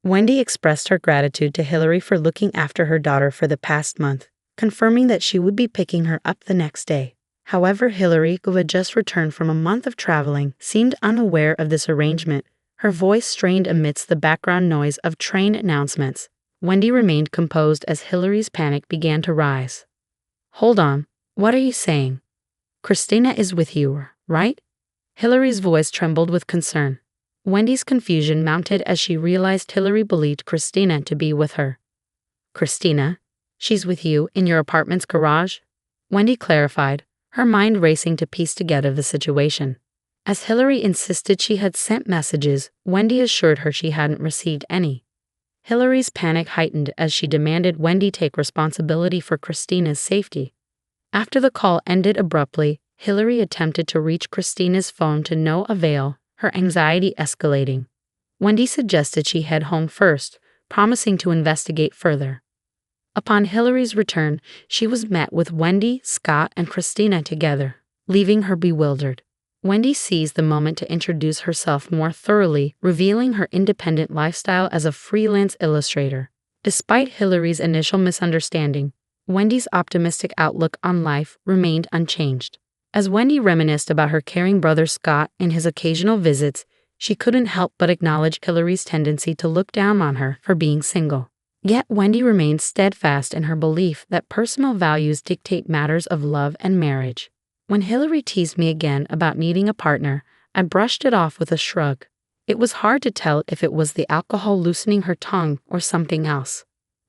Wendy expressed her gratitude to Hillary for looking after her daughter for the past month, confirming that she would be picking her up the next day. However, Hillary, who had just returned from a month of traveling, seemed unaware of this arrangement, her voice strained amidst the background noise of train announcements. Wendy remained composed as Hillary's panic began to rise. "Hold on, what are you saying? Christina is with you, right?" Hillary's voice trembled with concern. Wendy's confusion mounted as she realized Hillary believed Christina to be with her. "Christina? She's with you in your apartment's garage?" Wendy clarified, her mind racing to piece together the situation. As Hillary insisted she had sent messages, Wendy assured her she hadn't received any. Hillary's panic heightened as she demanded Wendy take responsibility for Christina's safety. After the call ended abruptly, Hillary attempted to reach Christina's phone to no avail, her anxiety escalating. Wendy suggested she head home first, promising to investigate further. Upon Hillary's return, she was met with Wendy, Scott, and Christina together, leaving her bewildered. Wendy seized the moment to introduce herself more thoroughly, revealing her independent lifestyle as a freelance illustrator. Despite Hillary's initial misunderstanding, Wendy's optimistic outlook on life remained unchanged. As Wendy reminisced about her caring brother Scott and his occasional visits, she couldn't help but acknowledge Hillary's tendency to look down on her for being single. Yet Wendy remained steadfast in her belief that personal values dictate matters of love and marriage. When Hillary teased me again about needing a partner, I brushed it off with a shrug. It was hard to tell if it was the alcohol loosening her tongue or something else.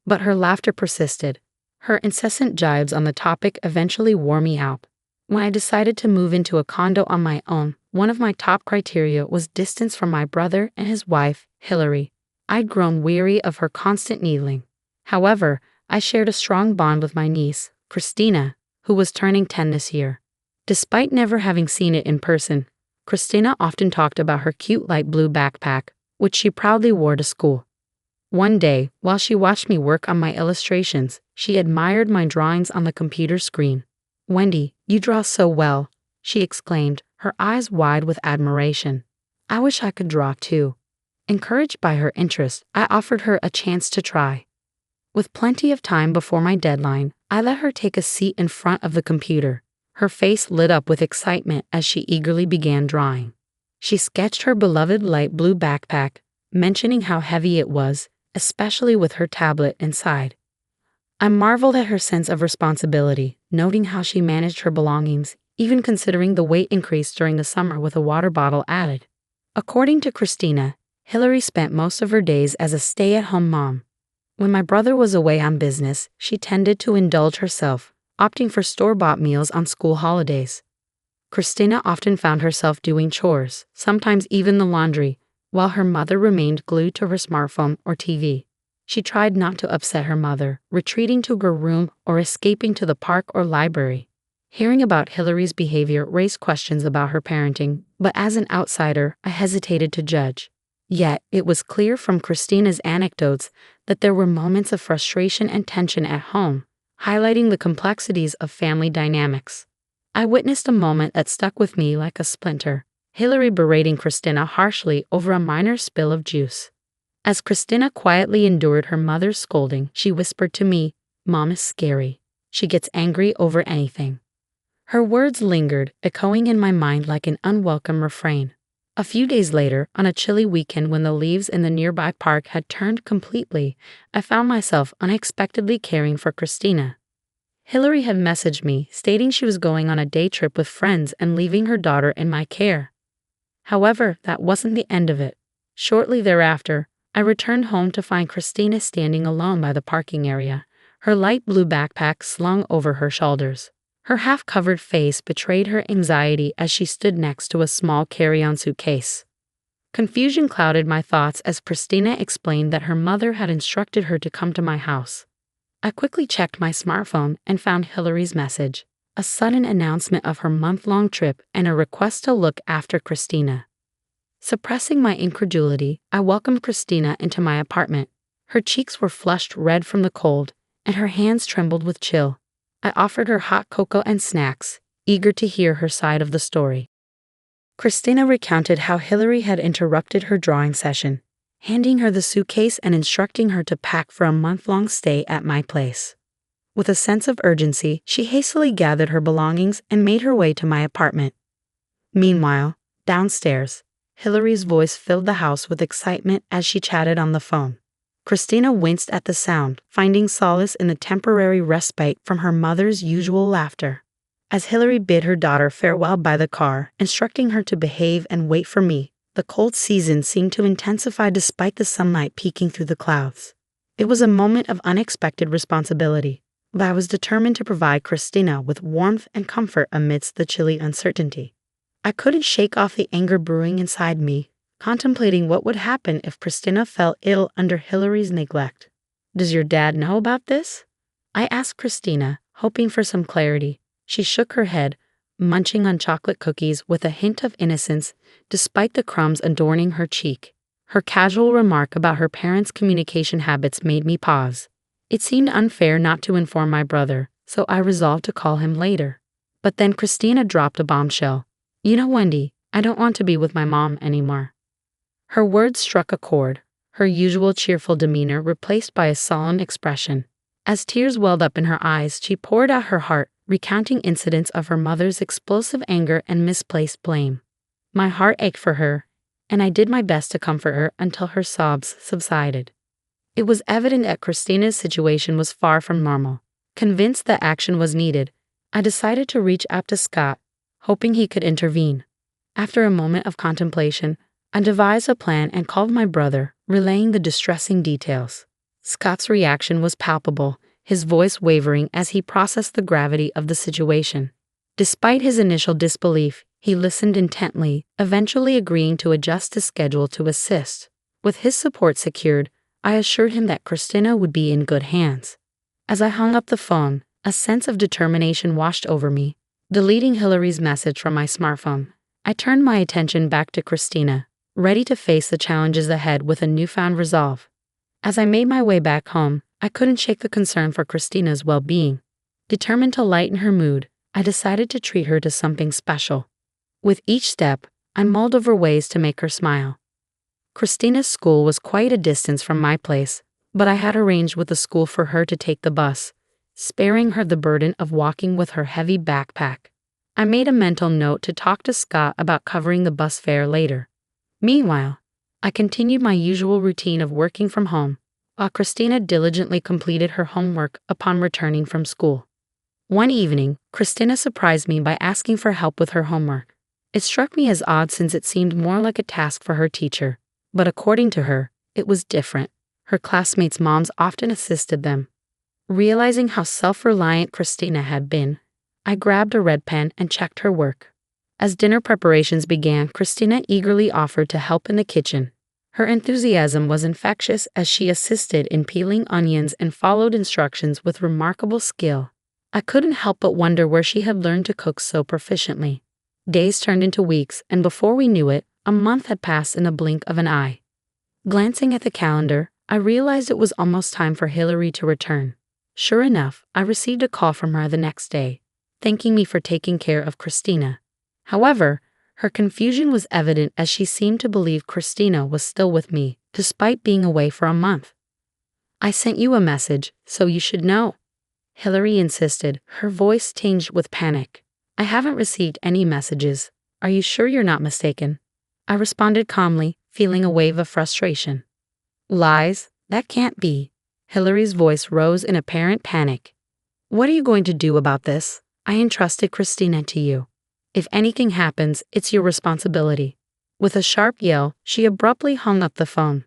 But her laughter persisted. Her incessant jibes on the topic eventually wore me out. When I decided to move into a condo on my own, one of my top criteria was distance from my brother and his wife, Hillary. I'd grown weary of her constant needling. However, I shared a strong bond with my niece, Christina, who was turning 10 this year. Despite never having seen it in person, Christina often talked about her cute light blue backpack, which she proudly wore to school. One day, while she watched me work on my illustrations, she admired my drawings on the computer screen. "Wendy, you draw so well," she exclaimed, her eyes wide with admiration. "I wish I could draw too." Encouraged by her interest, I offered her a chance to try. With plenty of time before my deadline, I let her take a seat in front of the computer. Her face lit up with excitement as she eagerly began drawing. She sketched her beloved light blue backpack, mentioning how heavy it was, especially with her tablet inside. I marveled at her sense of responsibility, noting how she managed her belongings, even considering the weight increase during the summer with a water bottle added. According to Christina, Hillary spent most of her days as a stay-at-home mom. When my brother was away on business, she tended to indulge herself, opting for store-bought meals on school holidays. Christina often found herself doing chores, sometimes even the laundry, while her mother remained glued to her smartphone or TV. She tried not to upset her mother, retreating to her room or escaping to the park or library. Hearing about Hillary's behavior raised questions about her parenting, but as an outsider, I hesitated to judge. Yet, it was clear from Christina's anecdotes that there were moments of frustration and tension at home, highlighting the complexities of family dynamics. I witnessed a moment that stuck with me like a splinter, Hillary berating Christina harshly over a minor spill of juice. As Christina quietly endured her mother's scolding, she whispered to me, "Mom is scary. She gets angry over anything." Her words lingered, echoing in my mind like an unwelcome refrain. A few days later, on a chilly weekend when the leaves in the nearby park had turned completely, I found myself unexpectedly caring for Christina. Hillary had messaged me, stating she was going on a day trip with friends and leaving her daughter in my care. However, that wasn't the end of it. Shortly thereafter, I returned home to find Christina standing alone by the parking area, her light blue backpack slung over her shoulders. Her half-covered face betrayed her anxiety as she stood next to a small carry-on suitcase. Confusion clouded my thoughts as Christina explained that her mother had instructed her to come to my house. I quickly checked my smartphone and found Hillary's message, a sudden announcement of her month-long trip and a request to look after Christina. Suppressing my incredulity, I welcomed Christina into my apartment. Her cheeks were flushed red from the cold, and her hands trembled with chill. I offered her hot cocoa and snacks, eager to hear her side of the story. Christina recounted how Hillary had interrupted her drawing session, handing her the suitcase and instructing her to pack for a month-long stay at my place. With a sense of urgency, she hastily gathered her belongings and made her way to my apartment. Meanwhile, downstairs, Hillary's voice filled the house with excitement as she chatted on the phone. Christina winced at the sound, finding solace in the temporary respite from her mother's usual laughter. As Hillary bid her daughter farewell by the car, instructing her to behave and wait for me, the cold season seemed to intensify despite the sunlight peeking through the clouds. It was a moment of unexpected responsibility, but I was determined to provide Christina with warmth and comfort amidst the chilly uncertainty. I couldn't shake off the anger brewing inside me, contemplating what would happen if Christina fell ill under Hillary's neglect. "Does your dad know about this?" I asked Christina, hoping for some clarity. She shook her head, munching on chocolate cookies with a hint of innocence despite the crumbs adorning her cheek. Her casual remark about her parents' communication habits made me pause. It seemed unfair not to inform my brother, so I resolved to call him later. But then Christina dropped a bombshell. "You know, Wendy, I don't want to be with my mom anymore." Her words struck a chord, her usual cheerful demeanor replaced by a sullen expression. As tears welled up in her eyes, she poured out her heart, recounting incidents of her mother's explosive anger and misplaced blame. My heart ached for her, and I did my best to comfort her until her sobs subsided. It was evident that Christina's situation was far from normal. Convinced that action was needed, I decided to reach out to Scott, hoping he could intervene. After a moment of contemplation, I devised a plan and called my brother, relaying the distressing details. Scott's reaction was palpable, his voice wavering as he processed the gravity of the situation. Despite his initial disbelief, he listened intently, eventually agreeing to adjust his schedule to assist. With his support secured, I assured him that Christina would be in good hands. As I hung up the phone, a sense of determination washed over me. Deleting Hillary's message from my smartphone, I turned my attention back to Christina, ready to face the challenges ahead with a newfound resolve. As I made my way back home, I couldn't shake the concern for Christina's well-being. Determined to lighten her mood, I decided to treat her to something special. With each step, I mulled over ways to make her smile. Christina's school was quite a distance from my place, but I had arranged with the school for her to take the bus, sparing her the burden of walking with her heavy backpack. I made a mental note to talk to Scott about covering the bus fare later. Meanwhile, I continued my usual routine of working from home, while Christina diligently completed her homework upon returning from school. One evening, Christina surprised me by asking for help with her homework. It struck me as odd since it seemed more like a task for her teacher, but according to her, it was different. Her classmates' moms often assisted them. Realizing how self-reliant Christina had been, I grabbed a red pen and checked her work. As dinner preparations began, Christina eagerly offered to help in the kitchen. Her enthusiasm was infectious as she assisted in peeling onions and followed instructions with remarkable skill. I couldn't help but wonder where she had learned to cook so proficiently. Days turned into weeks, and before we knew it, a month had passed in the blink of an eye. Glancing at the calendar, I realized it was almost time for Hillary to return. Sure enough, I received a call from her the next day, thanking me for taking care of Christina. However, her confusion was evident as she seemed to believe Christina was still with me, despite being away for a month. "I sent you a message, so you should know," Hillary insisted, her voice tinged with panic. "I haven't received any messages. Are you sure you're not mistaken?" I responded calmly, feeling a wave of frustration. "Lies? That can't be." Hillary's voice rose in apparent panic. "What are you going to do about this? I entrusted Christina to you. If anything happens, it's your responsibility." With a sharp yell, she abruptly hung up the phone.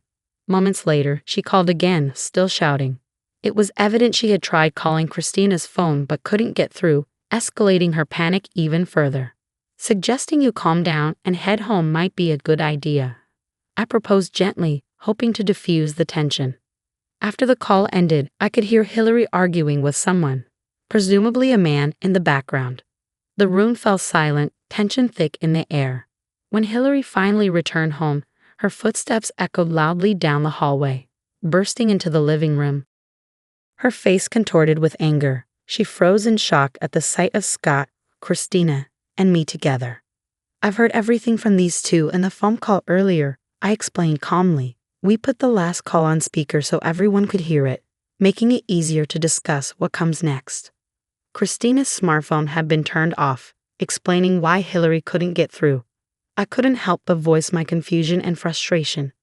Moments later, she called again, still shouting. It was evident she had tried calling Christina's phone but couldn't get through, escalating her panic even further. "Suggesting you calm down and head home might be a good idea," I proposed gently, hoping to diffuse the tension. After the call ended, I could hear Hillary arguing with someone, presumably a man, in the background. The room fell silent, tension thick in the air. When Hillary finally returned home, her footsteps echoed loudly down the hallway, bursting into the living room. Her face contorted with anger, she froze in shock at the sight of Scott, Christina, and me together. "I've heard everything from these two in the phone call earlier," I explained calmly. We put the last call on speaker so everyone could hear it, making it easier to discuss what comes next. Christina's smartphone had been turned off, explaining why Hillary couldn't get through. I couldn't help but voice my confusion and frustration.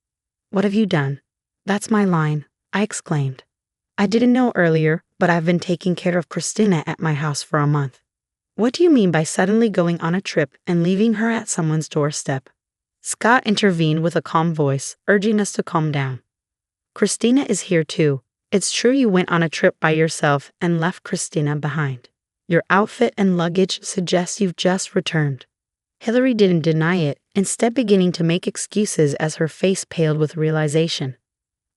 "What have you done?" "That's my line," I exclaimed. "I didn't know earlier, but I've been taking care of Christina at my house for a month." "What do you mean by suddenly going on a trip and leaving her at someone's doorstep?" Scott intervened with a calm voice, urging us to calm down. "Christina is here too. It's true you went on a trip by yourself and left Christina behind. Your outfit and luggage suggest you've just returned." Hillary didn't deny it, instead beginning to make excuses as her face paled with realization.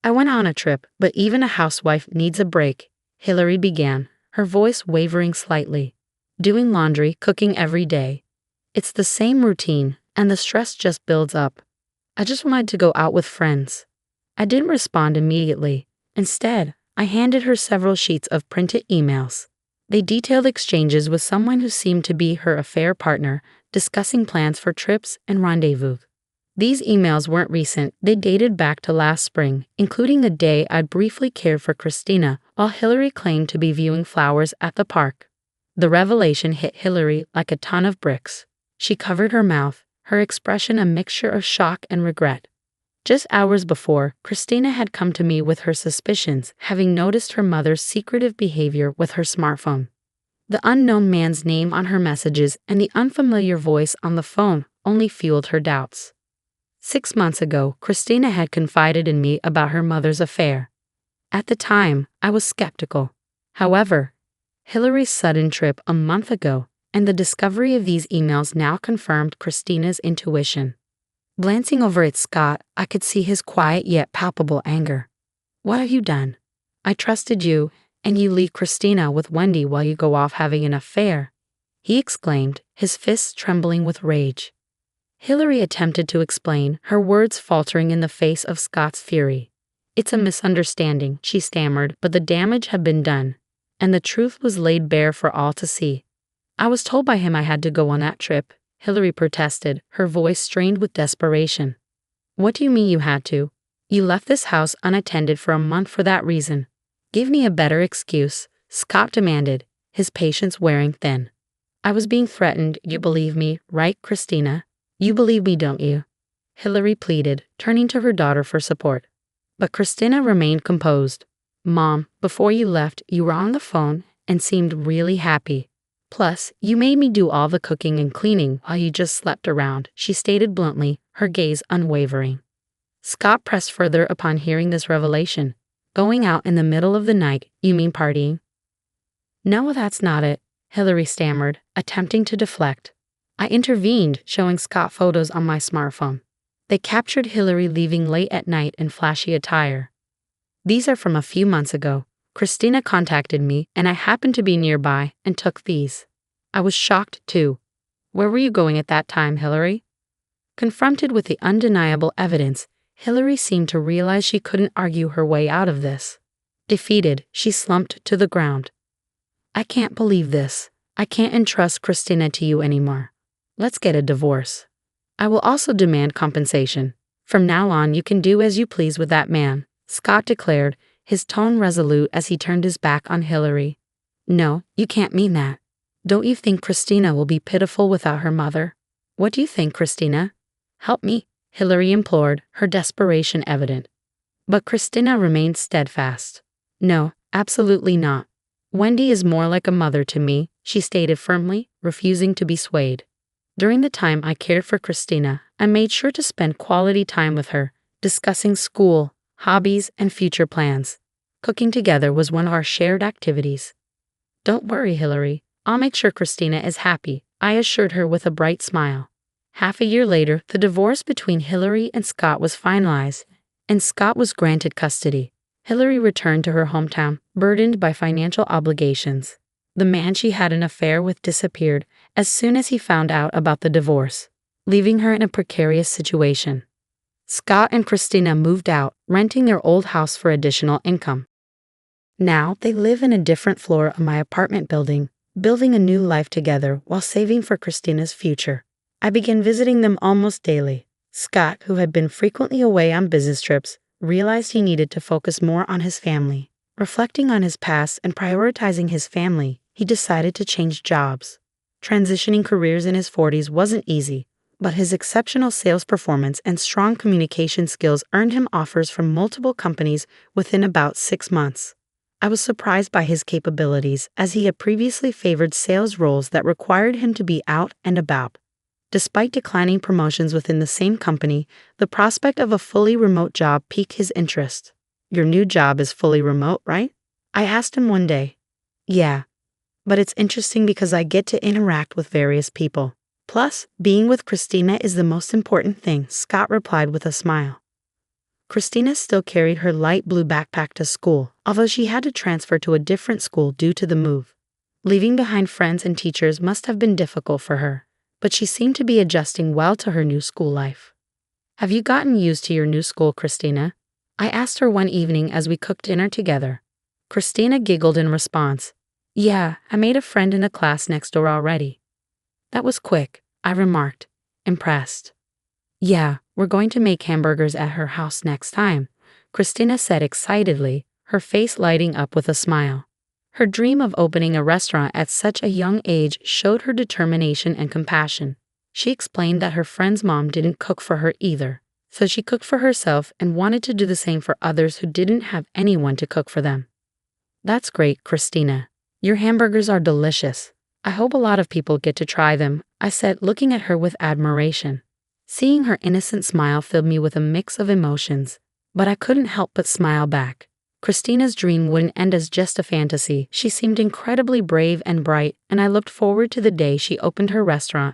"I went on a trip, but even a housewife needs a break," Hillary began, her voice wavering slightly. "Doing laundry, cooking every day. It's the same routine, and the stress just builds up. I just wanted to go out with friends." I didn't respond immediately. Instead, I handed her several sheets of printed emails. They detailed exchanges with someone who seemed to be her affair partner, discussing plans for trips and rendezvous. These emails weren't recent, they dated back to last spring, including the day I'd briefly cared for Christina while Hillary claimed to be viewing flowers at the park. The revelation hit Hillary like a ton of bricks. She covered her mouth, her expression a mixture of shock and regret. Just hours before, Christina had come to me with her suspicions, having noticed her mother's secretive behavior with her smartphone. The unknown man's name on her messages and the unfamiliar voice on the phone only fueled her doubts. 6 months ago, Christina had confided in me about her mother's affair. At the time, I was skeptical. However, Hillary's sudden trip a month ago and the discovery of these emails now confirmed Christina's intuition. Glancing over at Scott, I could see his quiet yet palpable anger. "What have you done? I trusted you, and you leave Christina with Wendy while you go off having an affair," he exclaimed, his fists trembling with rage. Hillary attempted to explain, her words faltering in the face of Scott's fury. "It's a misunderstanding," she stammered, but the damage had been done, and the truth was laid bare for all to see. "I was told by him I had to go on that trip," Hillary protested, her voice strained with desperation. "What do you mean you had to? You left this house unattended for a month for that reason. Give me a better excuse," Scott demanded, his patience wearing thin. "I was being threatened, you believe me, right, Christina? You believe me, don't you?" Hillary pleaded, turning to her daughter for support. But Christina remained composed. "Mom, before you left, you were on the phone and seemed really happy. Plus, you made me do all the cooking and cleaning while you just slept around," she stated bluntly, her gaze unwavering. Scott pressed further upon hearing this revelation. "Going out in the middle of the night, you mean partying?" "No, that's not it," Hillary stammered, attempting to deflect. I intervened, showing Scott photos on my smartphone. They captured Hillary leaving late at night in flashy attire. "These are from a few months ago. Christina contacted me, and I happened to be nearby and took these." I was shocked, too. "Where were you going at that time, Hillary?" Confronted with the undeniable evidence, Hillary seemed to realize she couldn't argue her way out of this. Defeated, she slumped to the ground. "I can't believe this. I can't entrust Christina to you anymore. Let's get a divorce. I will also demand compensation. From now on, you can do as you please with that man," Scott declared, his tone resolute as he turned his back on Hillary. "No, you can't mean that. Don't you think Christina will be pitiful without her mother? What do you think, Christina? Help me," Hillary implored, her desperation evident. But Christina remained steadfast. "No, absolutely not. Wendy is more like a mother to me," she stated firmly, refusing to be swayed. "During the time I cared for Christina, I made sure to spend quality time with her, discussing school, hobbies, and future plans. Cooking together was one of our shared activities." "Don't worry, Hillary. I'll make sure Christina is happy," I assured her with a bright smile. Half a year later, the divorce between Hillary and Scott was finalized, and Scott was granted custody. Hillary returned to her hometown, burdened by financial obligations. The man she had an affair with disappeared as soon as he found out about the divorce, leaving her in a precarious situation. Scott and Christina moved out, renting their old house for additional income. Now they live in a different floor of my apartment building, building a new life together while saving for Christina's future. I began visiting them almost daily. Scott, who had been frequently away on business trips, realized he needed to focus more on his family. Reflecting on his past and prioritizing his family, he decided to change jobs. Transitioning careers in his 40s wasn't easy, but his exceptional sales performance and strong communication skills earned him offers from multiple companies within about 6 months. I was surprised by his capabilities, as he had previously favored sales roles that required him to be out and about. Despite declining promotions within the same company, the prospect of a fully remote job piqued his interest. "Your new job is fully remote, right?" I asked him one day. "Yeah, but it's interesting because I get to interact with various people. Plus, being with Christina is the most important thing," Scott replied with a smile. Christina still carried her light blue backpack to school, although she had to transfer to a different school due to the move. Leaving behind friends and teachers must have been difficult for her, but she seemed to be adjusting well to her new school life. "Have you gotten used to your new school, Christina?" I asked her one evening as we cooked dinner together. Christina giggled in response. "Yeah, I made a friend in a class next door already." "That was quick," I remarked, impressed. "Yeah, we're going to make hamburgers at her house next time," Christina said excitedly, her face lighting up with a smile. Her dream of opening a restaurant at such a young age showed her determination and compassion. She explained that her friend's mom didn't cook for her either, so she cooked for herself and wanted to do the same for others who didn't have anyone to cook for them. "That's great, Christina. Your hamburgers are delicious. I hope a lot of people get to try them," I said, looking at her with admiration. Seeing her innocent smile filled me with a mix of emotions, but I couldn't help but smile back. Christina's dream wouldn't end as just a fantasy. She seemed incredibly brave and bright, and I looked forward to the day she opened her restaurant.